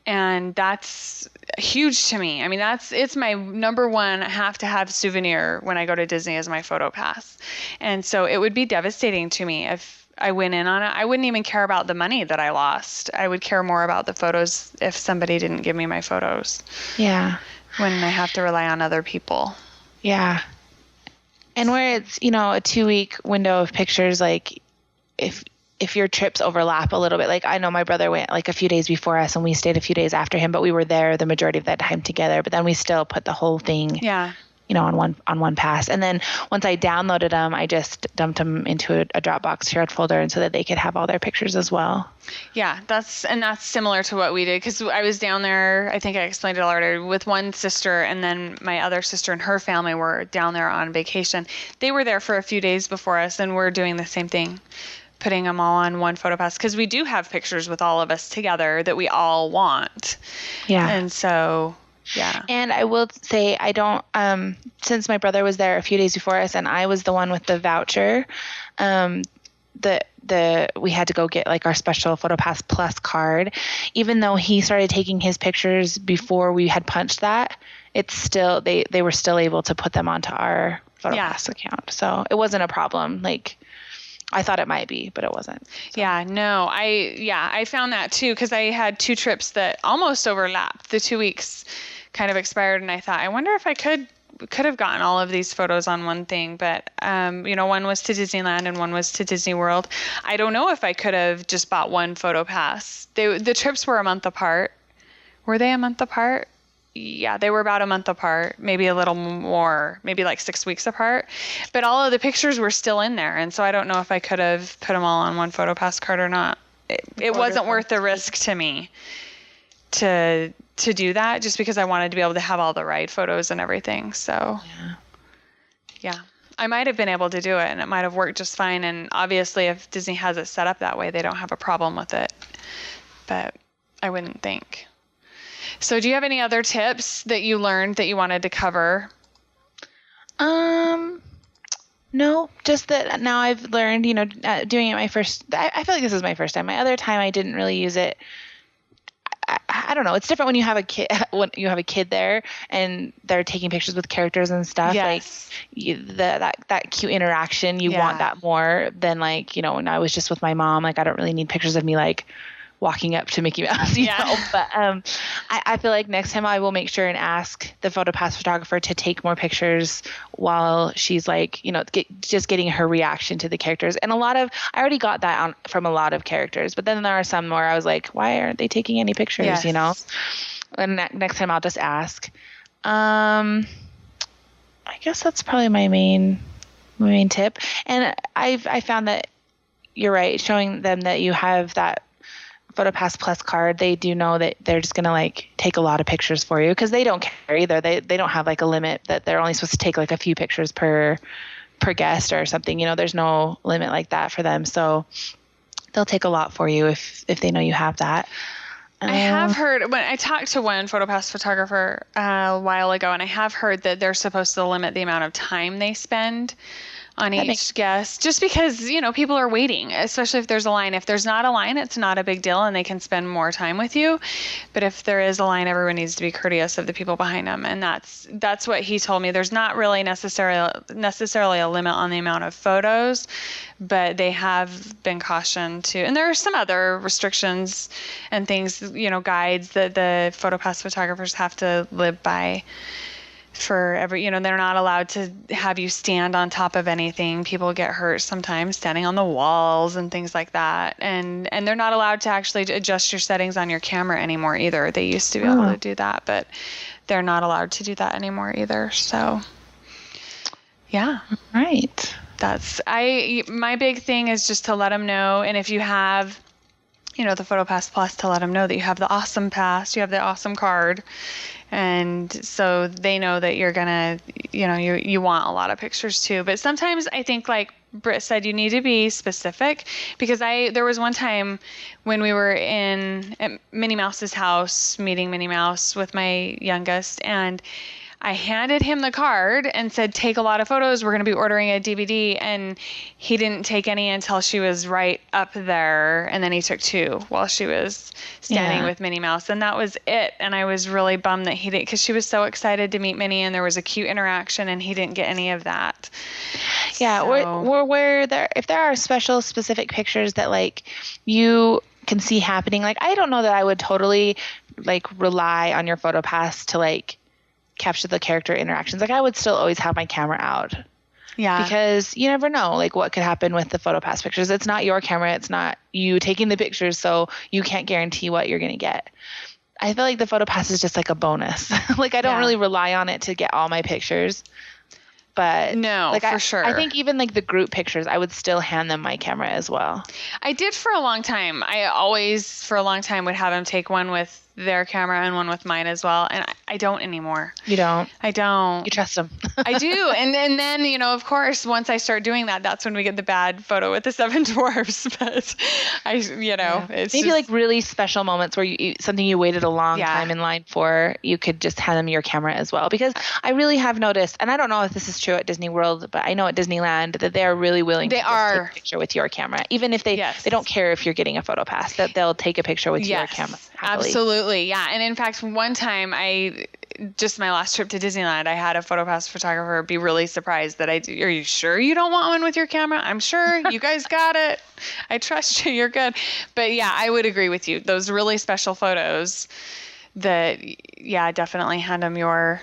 And that's huge to me. I mean, it's my number one have to have souvenir when I go to Disney is my PhotoPass. And so it would be devastating to me if I went in on it. I wouldn't even care about the money that I lost. I would care more about the photos if somebody didn't give me my photos. Yeah. When I have to rely on other people. Yeah. And where it's, a 2-week window of pictures, like if your trips overlap a little bit, like I know my brother went like a few days before us and we stayed a few days after him, but we were there the majority of that time together, but then we still put the whole thing, on one pass. And then once I downloaded them, I just dumped them into a Dropbox shared folder and so that they could have all their pictures as well. Yeah, that's similar to what we did because I was down there, I think I explained it already, with one sister, and then my other sister and her family were down there on vacation. They were there for a few days before us, and we're doing the same thing, putting them all on one PhotoPass because we do have pictures with all of us together that we all want. Yeah. And so, yeah. And I will say I don't, since my brother was there a few days before us and I was the one with the voucher, we had to go get like our special PhotoPass Plus card. Even though he started taking his pictures before we had punched that, it's still, they were still able to put them onto our PhotoPass account. So it wasn't a problem. Like, I thought it might be, but it wasn't. So. Yeah, no, I found that too because I had 2 trips that almost overlapped. The 2 weeks kind of expired, and I thought, I wonder if I could have gotten all of these photos on one thing, but one was to Disneyland and one was to Disney World. I don't know if I could have just bought one PhotoPass. The trips were a month apart. Were they a month apart? Yeah, they were about a month apart, maybe a little more, maybe like 6 weeks apart. But all of the pictures were still in there. And so I don't know if I could have put them all on one PhotoPass card or not. It wasn't worth the risk to me to do that just because I wanted to be able to have all the right photos and everything. So, yeah. I might have been able to do it and it might have worked just fine. And obviously if Disney has it set up that way, they don't have a problem with it. But I wouldn't think. So do you have any other tips that you learned that you wanted to cover? No, just that now I've learned, doing it my first, I feel like this is my first time. My other time I didn't really use it. I don't know. It's different when you have a kid there and they're taking pictures with characters and stuff. Yes. Like that cute interaction, you want that more than like, when I was just with my mom, like I don't really need pictures of me like walking up to Mickey Mouse, you know. But I feel like next time I will make sure and ask the PhotoPass photographer to take more pictures while she's like, just getting her reaction to the characters. And I already got that from a lot of characters, but then there are some where I was like, why aren't they taking any pictures, And next time I'll just ask. I guess that's probably my main tip. And I found that you're right, showing them that you have that PhotoPass Plus card, they do know that they're just going to like take a lot of pictures for you because they don't care either. They don't have like a limit that they're only supposed to take like a few pictures per guest or something. There's no limit like that for them. So they'll take a lot for you if they know you have that. I have heard, when I talked to one PhotoPass photographer a while ago, and I have heard that they're supposed to limit the amount of time they spend on each guest, just because, people are waiting, especially if there's a line. If there's not a line, it's not a big deal and they can spend more time with you. But if there is a line, everyone needs to be courteous of the people behind them. And that's what he told me. There's not really necessarily a limit on the amount of photos, but they have been cautioned to. And there are some other restrictions and things, guides that the PhotoPass photographers have to live by. For every, they're not allowed to have you stand on top of anything. People get hurt sometimes standing on the walls and things like that. And they're not allowed to actually adjust your settings on your camera anymore either. They used to be able to do that, but they're not allowed to do that anymore either. So, yeah. Right. My big thing is just to let them know. And if you have the PhotoPass Plus to let them know that you have the awesome pass, you have the awesome card. And so they know that you're going to, you want a lot of pictures too. But sometimes I think, like Britt said, you need to be specific, because there was one time when we were at Minnie Mouse's house, meeting Minnie Mouse with my youngest, and I handed him the card and said, take a lot of photos. We're going to be ordering a DVD. And he didn't take any until she was right up there. And then he took 2 while she was standing with Minnie Mouse. And that was it. And I was really bummed that he didn't, because she was so excited to meet Minnie and there was a cute interaction and he didn't get any of that. Yeah. So, if there are special specific pictures that like you can see happening, like, I don't know that I would totally like rely on your PhotoPass to like capture the character interactions. Like, I would still always have my camera out. Yeah. Because you never know, like, what could happen with the PhotoPass pictures. It's not your camera. It's not you taking the pictures, so you can't guarantee what you're going to get. I feel like the PhotoPass is just like a bonus. Like, I don't really rely on it to get all my pictures. But no, like, for sure. I think even like the group pictures, I would still hand them my camera as well. I did for a long time. I always, for a long time, would have them take one with their camera and one with mine as well. And I don't anymore. You don't? I don't. You trust them. I do. And then, of course, once I start doing that, that's when we get the bad photo with the 7 dwarfs. But it's maybe just, like really special moments where something you waited a long time in line for, you could just hand them your camera as well. Because I really have noticed, and I don't know if this is true at Disney World, but I know at Disneyland that they're really willing to take a picture with your camera. Even if they don't care if you're getting a PhotoPass, that they'll take a picture with your camera. Happily. Absolutely. Yeah. And in fact, one time just my last trip to Disneyland, I had a PhotoPass photographer be really surprised that are you sure you don't want one with your camera? I'm sure you guys got it. I trust you. You're good. But yeah, I would agree with you. Those really special photos that, definitely hand them your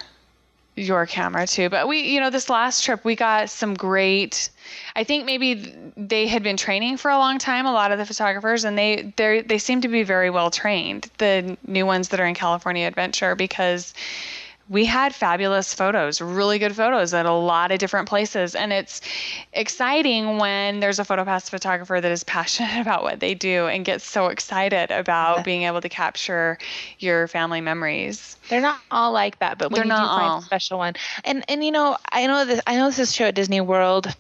camera too. But we, this last trip, we got some great, I think maybe they had been training for a long time, a lot of the photographers, and they seem to be very well trained, the new ones that are in California Adventure, because we had fabulous photos, really good photos at a lot of different places. And it's exciting when there's a PhotoPass photographer that is passionate about what they do and gets so excited about being able to capture your family memories. They're not all like that, but when you do find a special one. And I know this is true at Disney World.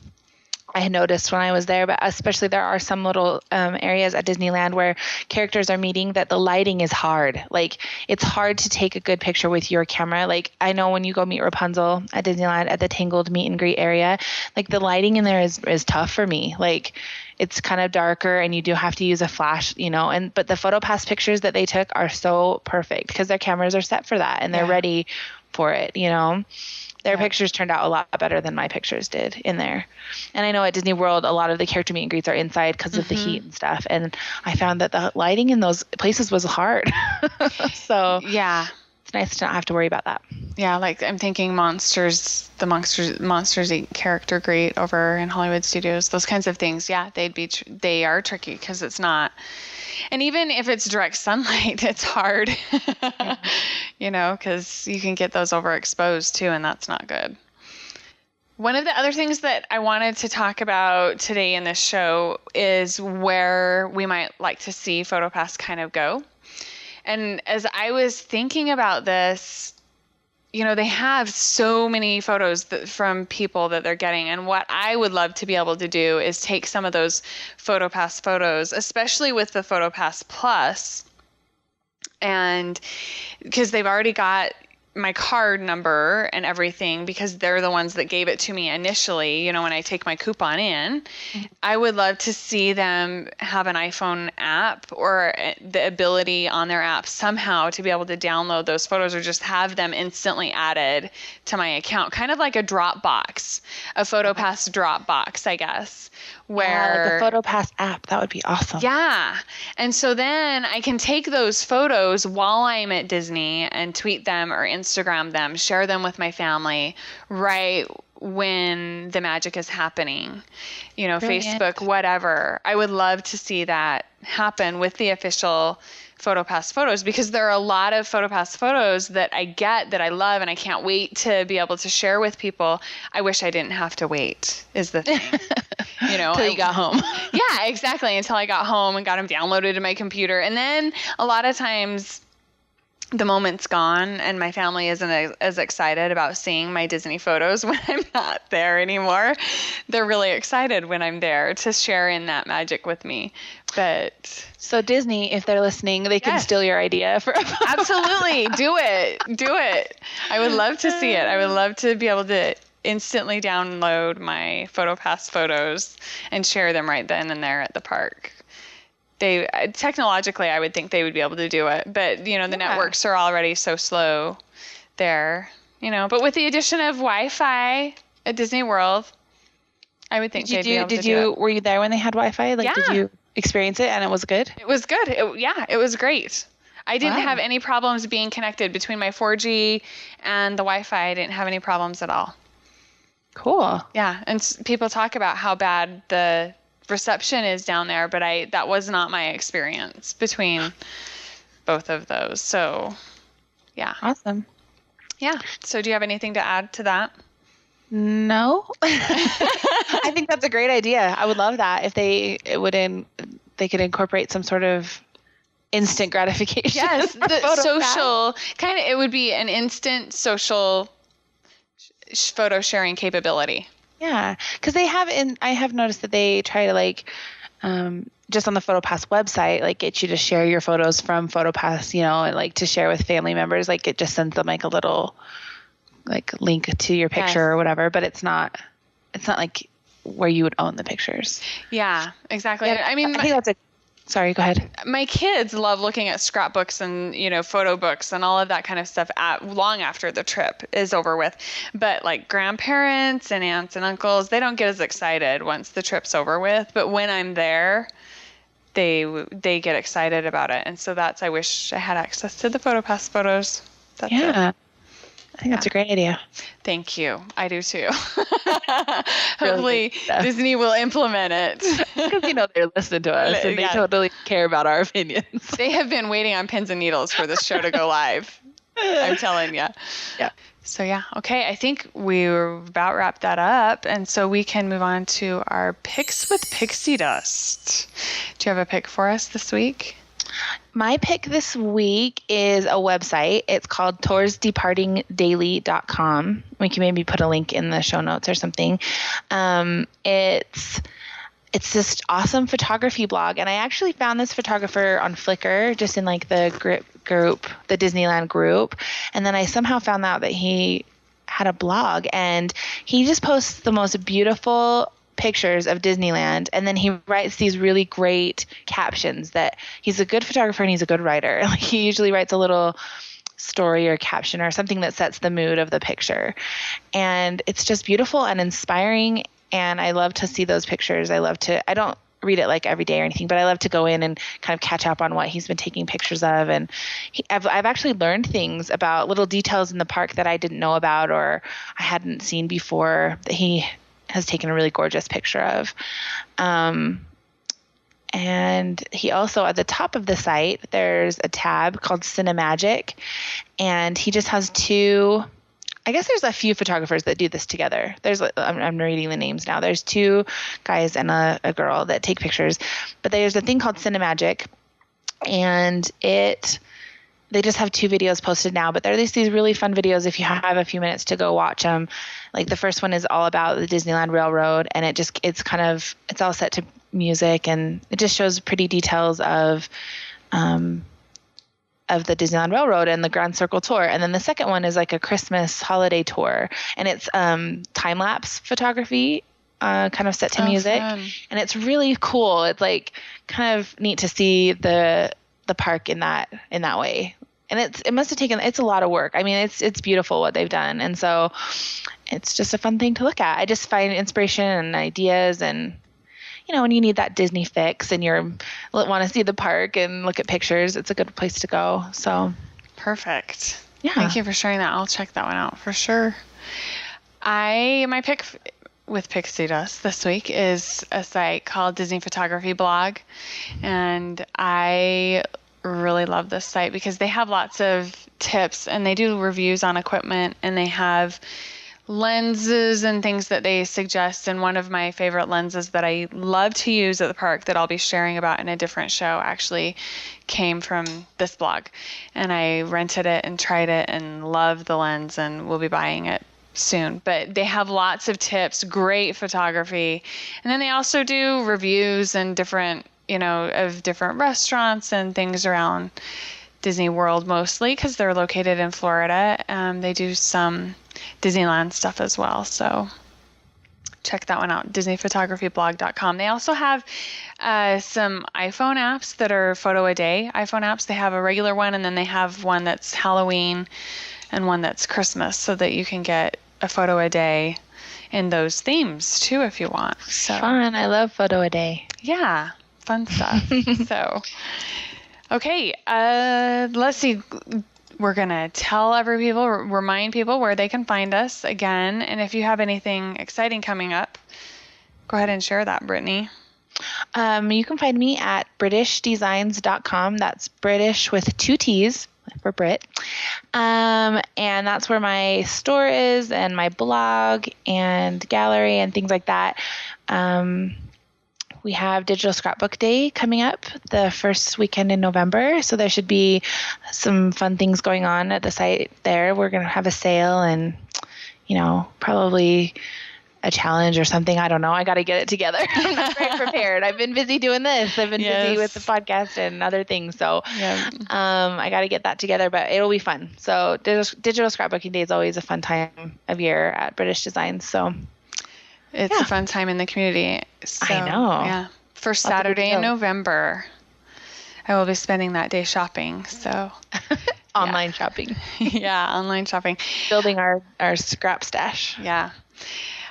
I had noticed when I was there, but especially there are some little areas at Disneyland where characters are meeting that the lighting is hard. Like, it's hard to take a good picture with your camera. Like, I know when you go meet Rapunzel at Disneyland at the Tangled meet and greet area, like the lighting in there is tough for me. Like, it's kind of darker and you do have to use a flash, but the PhotoPass pictures that they took are so perfect because their cameras are set for that and they're ready for it, Their pictures turned out a lot better than my pictures did in there. And I know at Disney World, a lot of the character meet and greets are inside because of the heat and stuff. And I found that the lighting in those places was hard. So it's nice to not have to worry about that. Yeah, like I'm thinking Monsters Inc. character greet over in Hollywood Studios, those kinds of things. Yeah, they are tricky because it's not. And even if it's direct sunlight, it's hard, because you can get those overexposed too, and that's not good. One of the other things that I wanted to talk about today in this show is where we might like to see PhotoPass kind of go. And as I was thinking about this, they have so many photos from people that they're getting. And what I would love to be able to do is take some of those PhotoPass photos, especially with the PhotoPass Plus. And because they've already got my card number and everything, because they're the ones that gave it to me initially, when I take my coupon in, I would love to see them have an iPhone app or the ability on their app somehow to be able to download those photos or just have them instantly added to my account, kind of like a Dropbox, a PhotoPass Dropbox, I guess. Where like the PhotoPass app, that would be awesome. Yeah. And so then I can take those photos while I'm at Disney and tweet them or Instagram them, share them with my family right when the magic is happening, Brilliant. Facebook, whatever. I would love to see that happen with the official PhotoPass photos, because there are a lot of PhotoPass photos that I get that I love and I can't wait to be able to share with people. I wish I didn't have to wait, is the thing. Until you got home. Yeah, exactly. Until I got home and got them downloaded to my computer. And then a lot of times the moment's gone and my family isn't as excited about seeing my Disney photos when I'm not there anymore. They're really excited when I'm there to share in that magic with me. But so Disney, if they're listening, they can steal your idea for absolutely. Do it. I would love to see it. I would love to be able to instantly download my PhotoPass photos and share them right then and there at the park. They technologically, I would think they would be able to do it, but the networks are already so slow there, but with the addition of Wi-Fi at Disney World, I would think they'd be able to do it. Were you there when they had Wi-Fi? Did you experience it and it was good? It was good. It was great. I didn't have any problems being connected between my 4G and the Wi-Fi. I didn't have any problems at all. Cool. Yeah. And people talk about how bad the reception is down there, but that was not my experience between both of those. So yeah. Awesome. Yeah. So do you have anything to add to that? No. I think that's a great idea. I would love that if they could incorporate some sort of instant gratification. Yes, the social kind of, it would be an instant social photo sharing capability. Yeah, because I have noticed that they try to just on the PhotoPass website, get you to share your photos from PhotoPass, and to share with family members. It just sends them a little link to your picture or whatever, but it's not like where you would own the pictures. Yeah, exactly. Yeah, I think that's sorry, go ahead. My kids love looking at scrapbooks and, photo books and all of that kind of stuff long after the trip is over with. But grandparents and aunts and uncles, they don't get as excited once the trip's over with. But when I'm there, they get excited about it. And so I wish I had access to the PhotoPass photos. That's it. I think that's a great idea. Thank you. I do too. Hopefully Disney will implement it. Because they're listening to us and they totally care about our opinions. They have been waiting on pins and needles for this show to go live. I'm telling you. Yeah. So yeah. Okay. I think we're about wrapped that up. And so we can move on to our picks with Pixie Dust. Do you have a pick for us this week? My pick this week is a website. It's called toursdepartingdaily.com. We can maybe put a link in the show notes or something. It's this awesome photography blog. And I actually found this photographer on Flickr, just in the group, the Disneyland group. And then I somehow found out that he had a blog and he just posts the most beautiful pictures of Disneyland, and then he writes these really great captions. That he's a good photographer and he's a good writer. He usually writes a little story or caption or something that sets the mood of the picture, and it's just beautiful and inspiring, and I love to see those pictures. I don't read it every day or anything, but I love to go in and kind of catch up on what he's been taking pictures of. And I've actually learned things about little details in the park that I didn't know about or I hadn't seen before that he has taken a really gorgeous picture of. And he also, at the top of the site, there's a tab called Cinemagic, and he just has two, I guess there's a few photographers that do this together. I'm reading the names now. There's two guys and a girl that take pictures, but there's a thing called Cinemagic, and they just have two videos posted now, but they're these really fun videos if you have a few minutes to go watch them. The first one is all about the Disneyland Railroad, and it's all set to music, and it just shows pretty details of the Disneyland Railroad and the Grand Circle Tour. And then the second one is a Christmas holiday tour, and it's time-lapse photography, kind of set to music. Fun. And it's really cool. It's kind of neat to see the park in that way. And it must have taken, it's a lot of work. I mean, it's beautiful what they've done. And so it's just a fun thing to look at. I just find inspiration and ideas, and when you need that Disney fix and want to see the park and look at pictures, it's a good place to go. So perfect. Yeah. Thank you for sharing that. I'll check that one out for sure. My pick with Pixie Dust this week is a site called Disney Photography Blog, and I really love this site because they have lots of tips and they do reviews on equipment and they have lenses and things that they suggest. And one of my favorite lenses that I love to use at the park that I'll be sharing about in a different show actually came from this blog. And I rented it and tried it and loved the lens and we'll be buying it soon. But they have lots of tips, great photography. And then they also do reviews and different, of different restaurants and things around Disney World mostly because they're located in Florida. They do some Disneyland stuff as well. So check that one out, DisneyPhotographyBlog.com. They also have some iPhone apps that are photo a day iPhone apps. They have a regular one and then they have one that's Halloween and one that's Christmas so that you can get a photo a day in those themes too if you want. So fun. I love photo a day. Yeah, fun stuff. So okay, let's see. We're going to remind people where they can find us again. And if you have anything exciting coming up, go ahead and share that, Brittney. You can find me at BritishDesigns.com. That's British with 2 T's for Brit. And that's where my store is and my blog and gallery and things like that. We have Digital Scrapbook Day coming up the first weekend in November. So there should be some fun things going on at the site there. We're going to have a sale and, probably a challenge or something. I don't know. I got to get it together. I'm not very prepared. I've been busy doing this. I've been busy with the podcast and other things. So I got to get that together, but it'll be fun. So Digital Scrapbooking Day is always a fun time of year at British Designs. So it's a fun time in the community. So, I know. Yeah. First Saturday in November, I will be spending that day shopping. So online shopping. Yeah, online shopping. Building our scrap stash. Yeah.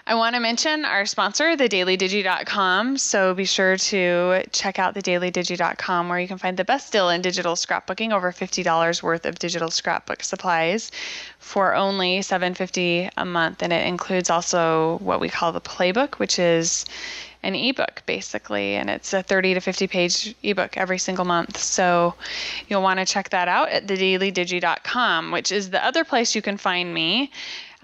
I want to mention our sponsor, thedailydigi.com. So be sure to check out thedailydigi.com where you can find the best deal in digital scrapbooking, over $50 worth of digital scrapbook supplies for only $7.50 a month. And it includes also what we call the playbook, which is an ebook basically, and it's a 30 to 50 page ebook every single month. So you'll want to check that out at thedailydigi.com, which is the other place you can find me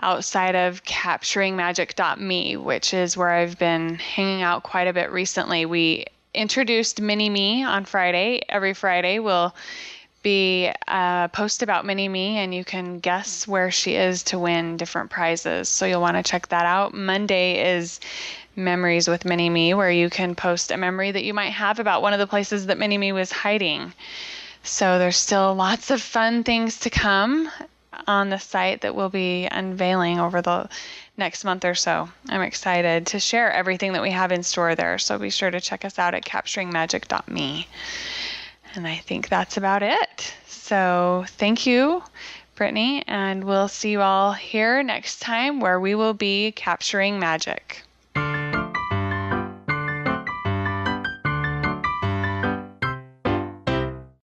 outside of capturingmagic.me, which is where I've been hanging out quite a bit recently. We introduced Mini-Me on Friday. Every Friday we'll be a post about Mini-Me, and you can guess where she is to win different prizes. So you'll want to check that out. Monday is Memories with Mini-Me, where you can post a memory that you might have about one of the places that Mini-Me was hiding. So there's still lots of fun things to come on the site that we'll be unveiling over the next month or so. I'm excited to share everything that we have in store there. So be sure to check us out at capturingmagic.me. And I think that's about it. So thank you, Brittney, and we'll see you all here next time where we will be capturing magic.